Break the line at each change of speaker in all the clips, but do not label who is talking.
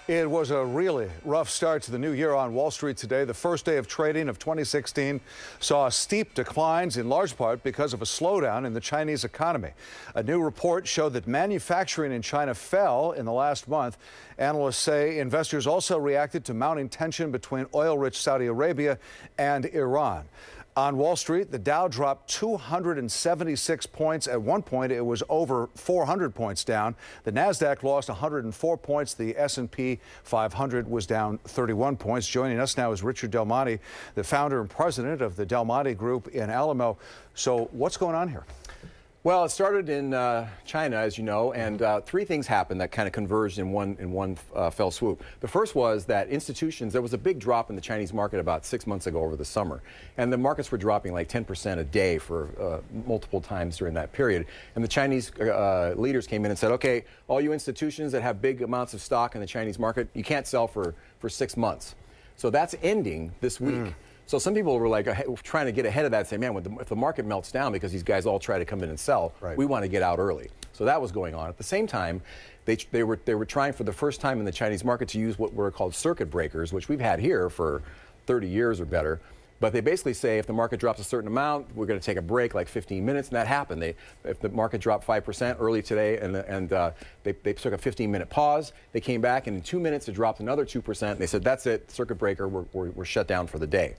It was a really rough start to the new year on Wall Street today. The first day of trading of 2016 saw steep declines in large part because of a slowdown in the Chinese economy. A new report showed that manufacturing in China fell in the last month. Analysts say investors also reacted to mounting tension between oil-rich Saudi Arabia and Iran. On Wall Street, the Dow dropped 276 points. At one point, it was over 400 points down. The Nasdaq lost 104 points. The S&P 500 was down 31 points. Joining us now is Richard Del Monte, the founder and president of the Del Monte Group in Alamo. So what's going on here?
Well, it started in China, as you know, and three things happened that kind of converged in one fell swoop. The first was that institutions, there was a big drop in the Chinese market about 6 months ago over the summer, and the markets were dropping like 10% a day for multiple times during that period. And the Chinese leaders came in and said, okay, all you institutions that have big amounts of stock in the Chinese market, you can't sell for 6 months. So that's ending this week. So some people were like trying to get ahead of that and say, man, if the market melts down because these guys all try to come in and sell, we want to get out early. So that was going on. At the same time, they were trying for the first time in the Chinese market to use what were called circuit breakers, which we've had here for 30 years or better. But they basically say if the market drops a certain amount, we're going to take a break like 15 minutes, and that happened. If the market dropped 5% early today and they took a 15-minute pause, they came back, and in 2 minutes it dropped another 2%. And they said, that's it, circuit breaker, we're shut down for the day.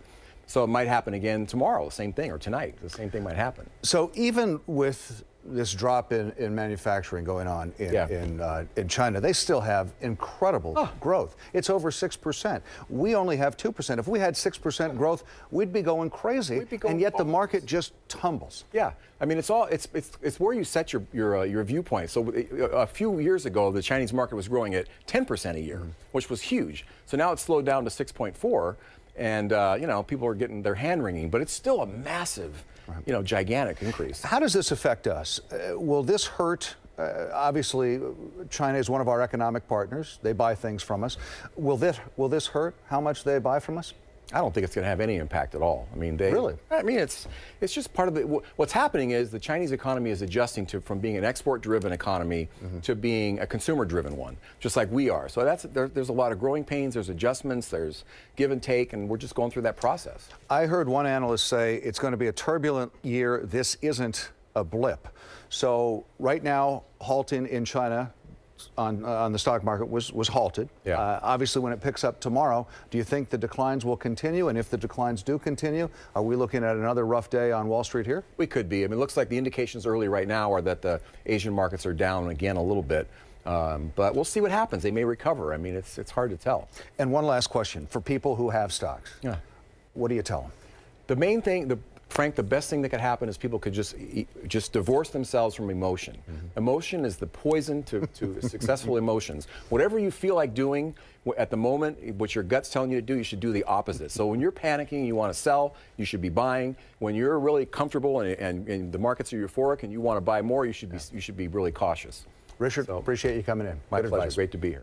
So it might happen again tomorrow, the same thing, or tonight, the same thing might happen.
So even with this drop in manufacturing going on in China, they still have incredible growth. It's over 6%. We only have 2%. If we had 6% growth, we'd be going crazy, and yet the market just tumbles.
Yeah, I mean, it's where you set your viewpoint. So a few years ago, the Chinese market was growing at 10% a year, which was huge. So now it's slowed down to 6.4. And, you know, people are getting their hand wringing, but it's still a massive, you know, gigantic increase.
How does this affect us? Will this hurt? Obviously, China is one of our economic partners. They buy things from us. Will this hurt how much they buy from us?
I don't think it's going to have any impact at all. I mean,
Really?
I mean, it's just part of the. What's happening is the Chinese economy is adjusting from being an export-driven economy to being a consumer-driven one, just like we are. So there's a lot of growing pains. There's adjustments. There's give and take, and we're just going through that process.
I heard one analyst say it's going to be a turbulent year. This isn't a blip. So right now, halting in China on the stock market was halted. Obviously, when it picks up tomorrow, do you think the declines will continue? And if the declines do continue, are we looking at another rough day on Wall Street here?
We could be. I mean, it looks like the indications early right now are that the Asian markets are down again a little bit. But we'll see what happens. They may recover. I mean, it's hard to tell.
And one last question. For people who have stocks, what do you tell them?
The main thing, Frank, the best thing that could happen is people could just divorce themselves from emotion. Emotion is the poison to successful emotions. Whatever you feel like doing at the moment, what your gut's telling you to do, you should do the opposite. So when you're panicking, you want to sell, you should be buying. When you're really comfortable and the markets are euphoric and you want to buy more, you should be really cautious.
Richard, appreciate you coming in.
My pleasure. Great to be here.